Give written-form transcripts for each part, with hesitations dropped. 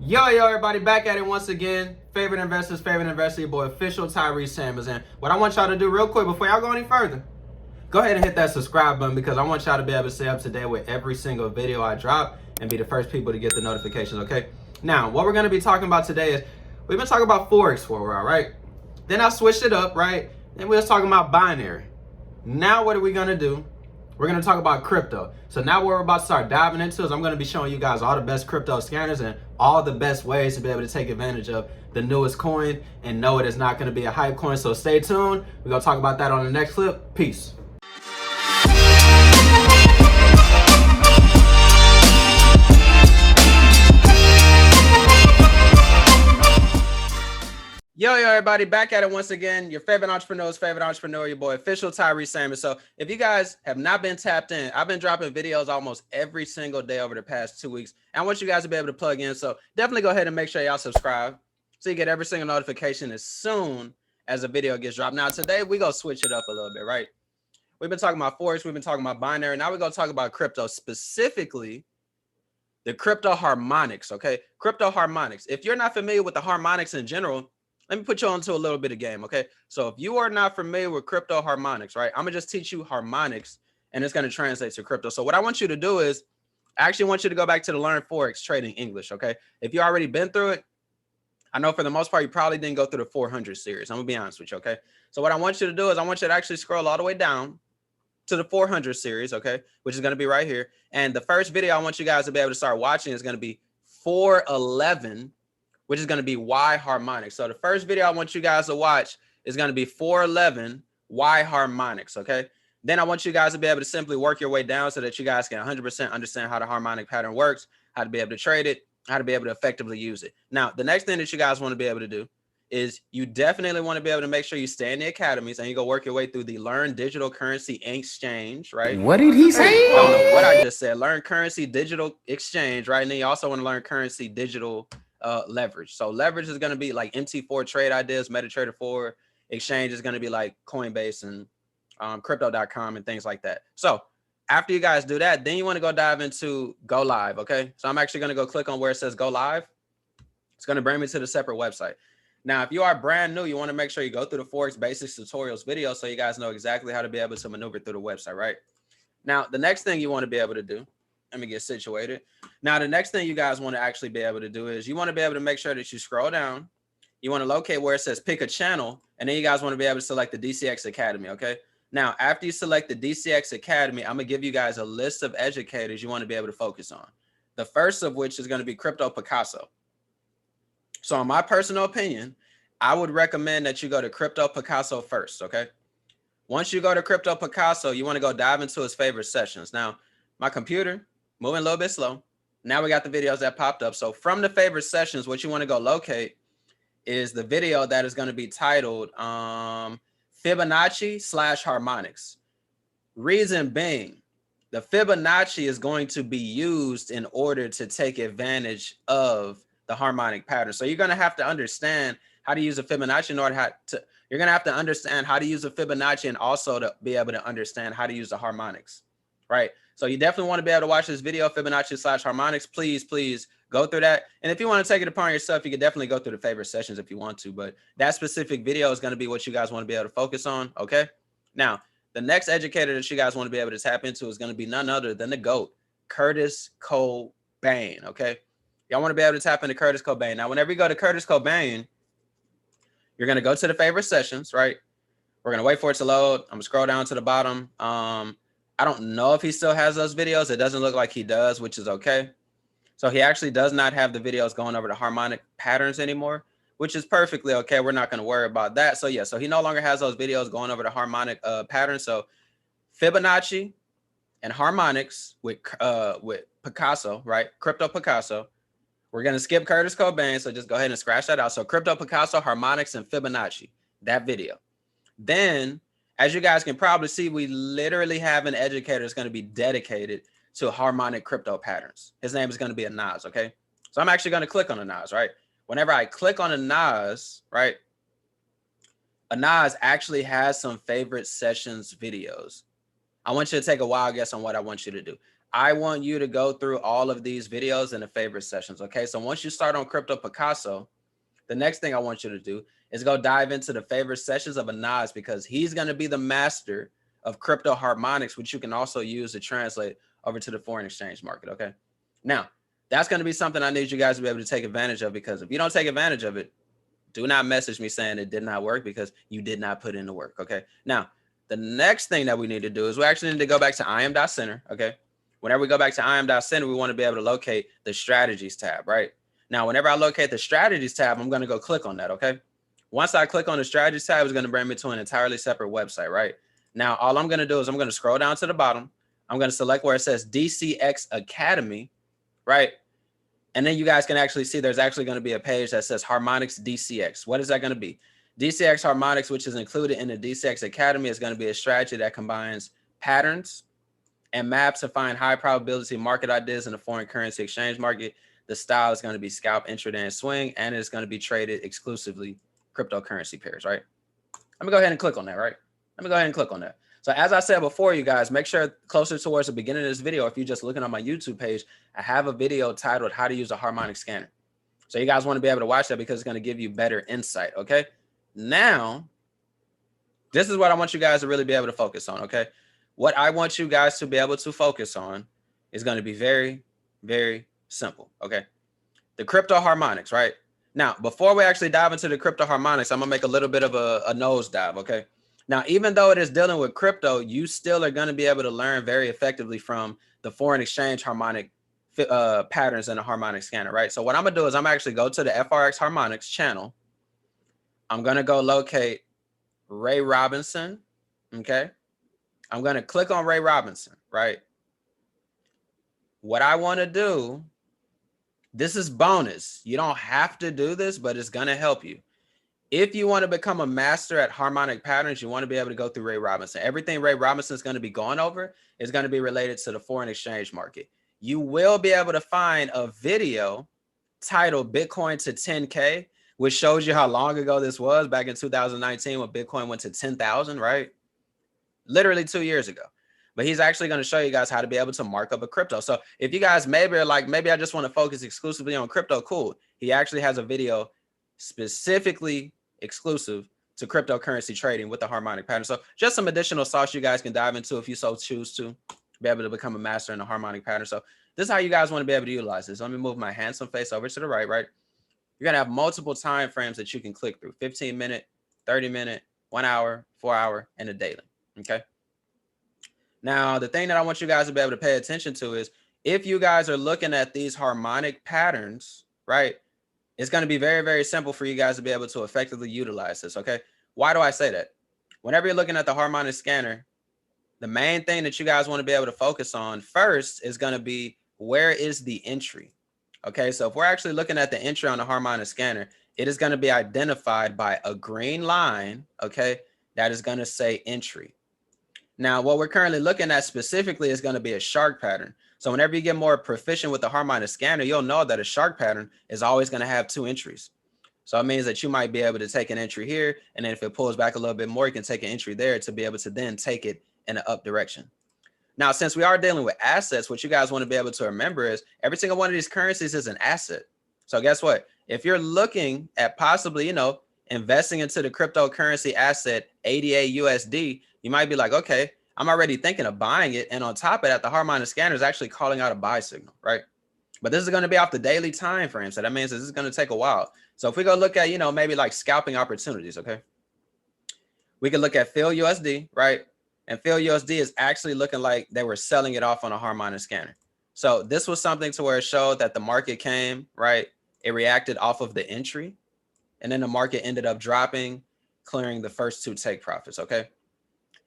Yo, everybody, back at it once again. Favorite investors, favorite investor, your boy, official Tyree Samuels. And what I want y'all to do real quick before y'all go any further, go ahead and hit that subscribe button because I want y'all to be able to stay up to date with every single video I drop and be the first people to get the notifications, okay? Now, what we're going to be talking about today is, we've been talking about Forex for a while, right? Then I switched it up, right? Then we was talking about binary. Now what are we going to do? We're going to talk about crypto. So now what we're about to start diving into is I'm going to be showing you guys all the best crypto scanners and all the best ways to be able to take advantage of the newest coin and know it is not going to be a hype coin. So stay tuned. We're going to talk about that on the next clip. Peace. Yo, everybody, back at it once again. Your favorite entrepreneur's favorite entrepreneur, your boy, official Tyree Samuels. So if you guys have not been tapped in, I've been dropping videos almost every single day over the past 2 weeks. And I want you guys to be able to plug in. So definitely go ahead and make sure y'all subscribe so you get every single notification as soon as a video gets dropped. Now, today, we're going to switch it up a little bit, right? We've been talking about Forex. We've been talking about binary. Now we're going to talk about crypto, specifically the crypto harmonics, okay? Crypto harmonics. If you're not familiar with the harmonics in general, let me put you onto a little bit of game, okay? So if you are not familiar with crypto harmonics, right, I'm gonna just teach you harmonics and it's gonna translate to crypto. So what I want you to do is, I actually want you to go back to the Learn Forex Trading English, okay? If you already been through it, I know for the most part, you probably didn't go through the 400 series. I'm gonna be honest with you, okay? So what I want you to do is I want you to actually scroll all the way down to the 400 series, okay? Which is gonna be right here. And the first video I want you guys to be able to start watching is gonna be 411, which is going to be why harmonics. So the first video I want you guys to watch is going to be 411 why harmonics, okay? Then I want you guys to be able to simply work your way down so that you guys can 100% understand how the harmonic pattern works, how to be able to trade it, how to be able to effectively use it. Now, the next thing that you guys want to be able to do is you definitely want to be able to make sure you stay in the academies and you go work your way through the Learn Digital Currency Exchange, right? What did he say? I don't know what I just said. Learn Currency Digital Exchange, right? And then you also want to learn Currency Digital leverage. So leverage is going to be like MT4 trade ideas, MetaTrader 4. Exchange is going to be like Coinbase and crypto.com and things like that. So after you guys do that, then you want to go dive into go live. Okay. So I'm actually going to go click on where it says go live. It's going to bring me to the separate website. Now, if you are brand new, you want to make sure you go through the Forex basics tutorials video so you guys know exactly how to be able to maneuver through the website, right? Now, the next thing you want to be able to do, let me get situated. Now, the next thing you guys want to actually be able to do is you want to be able to make sure that you scroll down. You want to locate where it says pick a channel, and then you guys want to be able to select the DCX Academy, okay? Now, after you select the DCX Academy, I'm going to give you guys a list of educators you want to be able to focus on. The first of which is going to be Crypto Picasso. So in my personal opinion, I would recommend that you go to Crypto Picasso first, okay? Once you go to Crypto Picasso, you want to go dive into his favorite sessions. Now, my computer moving a little bit slow. Now we got the videos that popped up. So from the favorite sessions, what you want to go locate is the video that is going to be titled Fibonacci / harmonics. Reason being, the Fibonacci is going to be used in order to take advantage of the harmonic pattern. So you're going to have to understand how to use a Fibonacci in order you're going to have to understand how to use a Fibonacci and also to be able to understand how to use the harmonics, right? So you definitely want to be able to watch this video, Fibonacci / harmonics. Please go through that. And if you want to take it upon yourself, you can definitely go through the favorite sessions if you want to. But that specific video is going to be what you guys want to be able to focus on, okay? Now, the next educator that you guys want to be able to tap into is going to be none other than the GOAT, Curtis Cobain, okay? Y'all want to be able to tap into Curtis Cobain. Now, whenever you go to Curtis Cobain, you're going to go to the favorite sessions, right? We're going to wait for it to load. I'm going to scroll down to the bottom. I don't know if he still has those videos. It doesn't look like he does, which is okay. So he actually does not have the videos going over the harmonic patterns anymore, which is perfectly okay. We're not going to worry about that. So yeah, so he no longer has those videos going over the harmonic patterns. So Fibonacci and harmonics with Picasso, right? Crypto Picasso. We're going to skip Curtis Cobain. So just go ahead and scratch that out. So Crypto Picasso, harmonics, and Fibonacci, that video. Then, as you guys can probably see, we literally have an educator that's going to be dedicated to harmonic crypto patterns. His name is going to be Anaz, okay? So I'm actually going to click on Anaz, right? Whenever I click on Anaz, right, Anaz actually has some favorite sessions videos. I want you to take a wild guess on what I want you to do. I want you to go through all of these videos in the favorite sessions. Okay. So once you start on Crypto Picasso, the next thing I want you to do is go dive into the favorite sessions of Anaz, because he's going to be the master of crypto harmonics, which you can also use to translate over to the foreign exchange market. Okay. Now, that's going to be something I need you guys to be able to take advantage of, because if you don't take advantage of it, do not message me saying it did not work, because you did not put in the work. Okay. Now, the next thing that we need to do is we actually need to go back to IM.Center. Okay. Whenever we go back to IM.Center, we want to be able to locate the strategies tab, right? Now, whenever I locate the strategies tab, I'm going to go click on that. Okay. Once I click on the strategies tab, it's going to bring me to an entirely separate website, right? Now, all I'm going to do is I'm going to scroll down to the bottom. I'm going to select where it says DCX Academy, right? And then you guys can actually see there's actually going to be a page that says Harmonics DCX. What is that going to be? DCX Harmonics, which is included in the DCX Academy, is going to be a strategy that combines patterns and maps to find high probability market ideas in the foreign currency exchange market. The style is going to be scalp, intraday, and swing, and it's going to be traded exclusively cryptocurrency pairs, right? Let me go ahead and click on that, right? Let me go ahead and click on that. So as I said before, you guys, make sure closer towards the beginning of this video, if you're just looking on my YouTube page, I have a video titled How to Use a Harmonic Scanner. So you guys want to be able to watch that, because it's going to give you better insight, okay? Now, this is what I want you guys to really be able to focus on, okay? What I want you guys to be able to focus on is going to be very, very simple, okay? The crypto harmonics, right? Now, before we actually dive into the crypto harmonics, I'm going to make a little bit of a nose dive, okay? Now, even though it is dealing with crypto, you still are going to be able to learn very effectively from the foreign exchange harmonic patterns in a harmonic scanner, right? So what I'm going to do is I'm actually go to the FRX Harmonics channel. I'm going to go locate Ray Robinson, okay? I'm going to click on Ray Robinson, right? What I want to do, this is bonus. You don't have to do this, but it's going to help you. If you want to become a master at harmonic patterns, you want to be able to go through Ray Robinson. Everything Ray Robinson is going to be going over is going to be related to the foreign exchange market. You will be able to find a video titled Bitcoin to 10K, which shows you how long ago this was, back in 2019 when Bitcoin went to 10,000, right? Literally 2 years ago. But he's actually going to show you guys how to be able to mark up a crypto. So if you guys maybe are like, maybe I just want to focus exclusively on crypto, cool. He actually has a video specifically exclusive to cryptocurrency trading with the harmonic pattern. So just some additional sauce you guys can dive into if you so choose to be able to become a master in the harmonic pattern. So this is how you guys want to be able to utilize this. Let me move my handsome face over to the right, right? You're going to have multiple time frames that you can click through: 15-minute, 30-minute, 1 hour, 4 hour, and a daily. Okay. Now, the thing that I want you guys to be able to pay attention to is if you guys are looking at these harmonic patterns, right, it's going to be very, very simple for you guys to be able to effectively utilize this. Okay. Why do I say that? Whenever you're looking at the harmonic scanner, the main thing that you guys want to be able to focus on first is going to be, where is the entry? Okay. So if we're actually looking at the entry on the harmonic scanner, it is going to be identified by a green line. Okay. That is going to say entry. Now, what we're currently looking at specifically is going to be a shark pattern. So whenever you get more proficient with the harmonic scanner, you'll know that a shark pattern is always going to have 2 entries. So it means that you might be able to take an entry here, and then if it pulls back a little bit more, you can take an entry there to be able to then take it in an up direction. Now, since we are dealing with assets, what you guys want to be able to remember is every single one of these currencies is an asset. So guess what? If you're looking at possibly, investing into the cryptocurrency asset ADA USD, you might be like, okay, I'm already thinking of buying it. And on top of that, the harmonic scanner is actually calling out a buy signal, right? But this is going to be off the daily time frame. So that means this is going to take a while. So if we go look at, maybe like scalping opportunities, okay? We can look at Phil USD, right? And Phil USD is actually looking like they were selling it off on a harmonic scanner. So this was something to where it showed that the market came, right? It reacted off of the entry. And then the market ended up dropping, clearing the first 2 take profits, okay?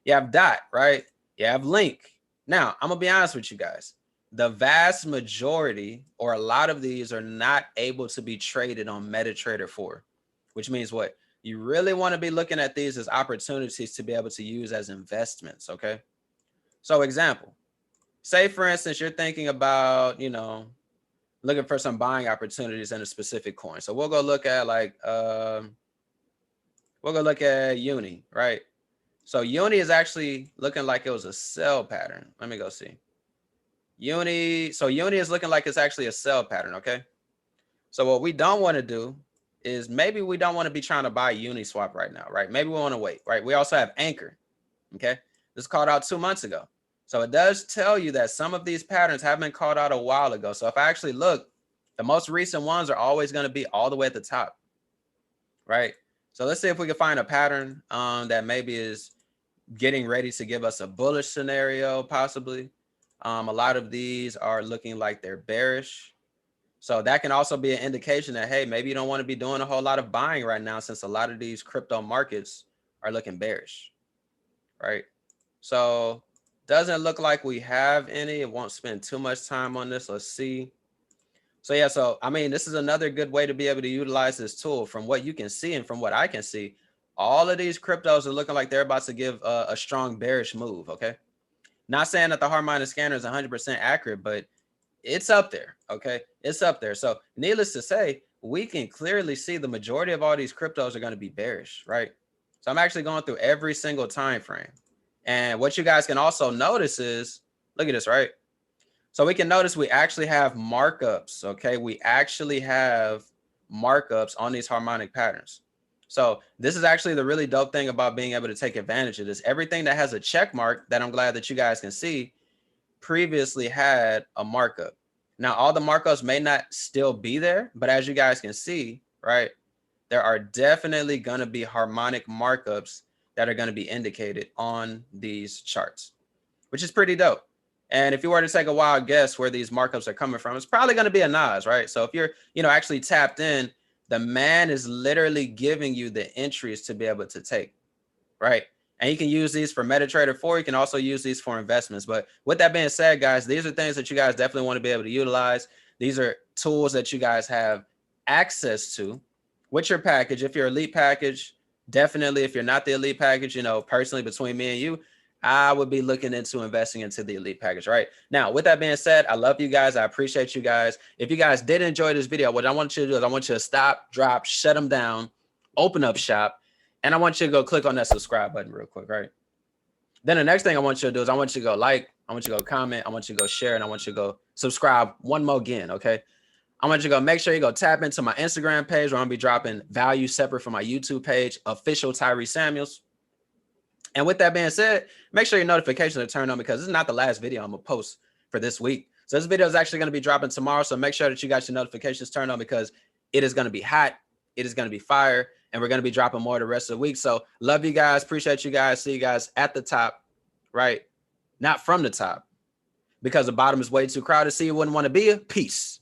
You have DOT, right? You have Link. Now, I'm going to be honest with you guys. The vast majority, or a lot of these, are not able to be traded on MetaTrader 4, which means what? You really want to be looking at these as opportunities to be able to use as investments, okay? So example, say for instance, you're thinking about, looking for some buying opportunities in a specific coin. So we'll go look at Uni, right? So Uni is actually looking like it was a sell pattern. Let me go see. Uni, so Uni is looking like it's actually a sell pattern, okay? So what we don't want to do is maybe we don't want to be trying to buy Uniswap right now, right? Maybe we want to wait, right? We also have Anchor, okay? This called out 2 months ago. So it does tell you that some of these patterns have been called out a while ago. So if I actually look, the most recent ones are always going to be all the way at the top, right? So let's see if we can find a pattern that maybe is getting ready to give us a bullish scenario, possibly. A lot of these are looking like they're bearish. So that can also be an indication that, hey, maybe you don't want to be doing a whole lot of buying right now, since a lot of these crypto markets are looking bearish, right? So doesn't look like we have any. It won't spend too much time on this. Let's see. So yeah, so I mean, this is another good way to be able to utilize this tool. From what you can see and from what I can see, all of these cryptos are looking like they're about to give a strong bearish move, okay? Not saying that the Harmonic scanner is 100% accurate, but it's up there, okay? It's up there. So needless to say, we can clearly see the majority of all these cryptos are going to be bearish, right? So I'm actually going through every single time frame. And what you guys can also notice is, look at this, right? So we can notice we actually have markups, okay? We actually have markups on these harmonic patterns. So this is actually the really dope thing about being able to take advantage of this. Everything that has a check mark that I'm glad that you guys can see previously had a markup. Now, all the markups may not still be there, but as you guys can see, right, there are definitely going to be harmonic markups that are going to be indicated on these charts, which is pretty dope. And if you were to take a wild guess where these markups are coming from, it's probably going to be a Nas, right? So if you're, actually tapped in, the man is literally giving you the entries to be able to take, right? And you can use these for MetaTrader 4. You can also use these for investments. But with that being said, guys, these are things that you guys definitely want to be able to utilize. These are tools that you guys have access to with your package. If you're elite package, definitely. If you're not the elite package, personally between me and you, I would be looking into investing into the elite package, right? Now, with that being said, I love you guys. I appreciate you guys. If you guys did enjoy this video, what I want you to do is I want you to stop, drop, shut them down, open up shop. And I want you to go click on that subscribe button real quick, right? Then the next thing I want you to do is I want you to go like, I want you to go comment, I want you to go share, and I want you to go subscribe one more again, okay? I want you to go make sure you go tap into my Instagram page where I'm going to be dropping value separate from my YouTube page, official Tyree Samuels. And with that being said, make sure your notifications are turned on because this is not the last video I'm going to post for this week. So this video is actually going to be dropping tomorrow. So make sure that you got your notifications turned on because it is going to be hot. It is going to be fire. And we're going to be dropping more the rest of the week. So love you guys. Appreciate you guys. See you guys at the top, right? Not from the top because the bottom is way too crowded. See, you wouldn't want to be. Peace.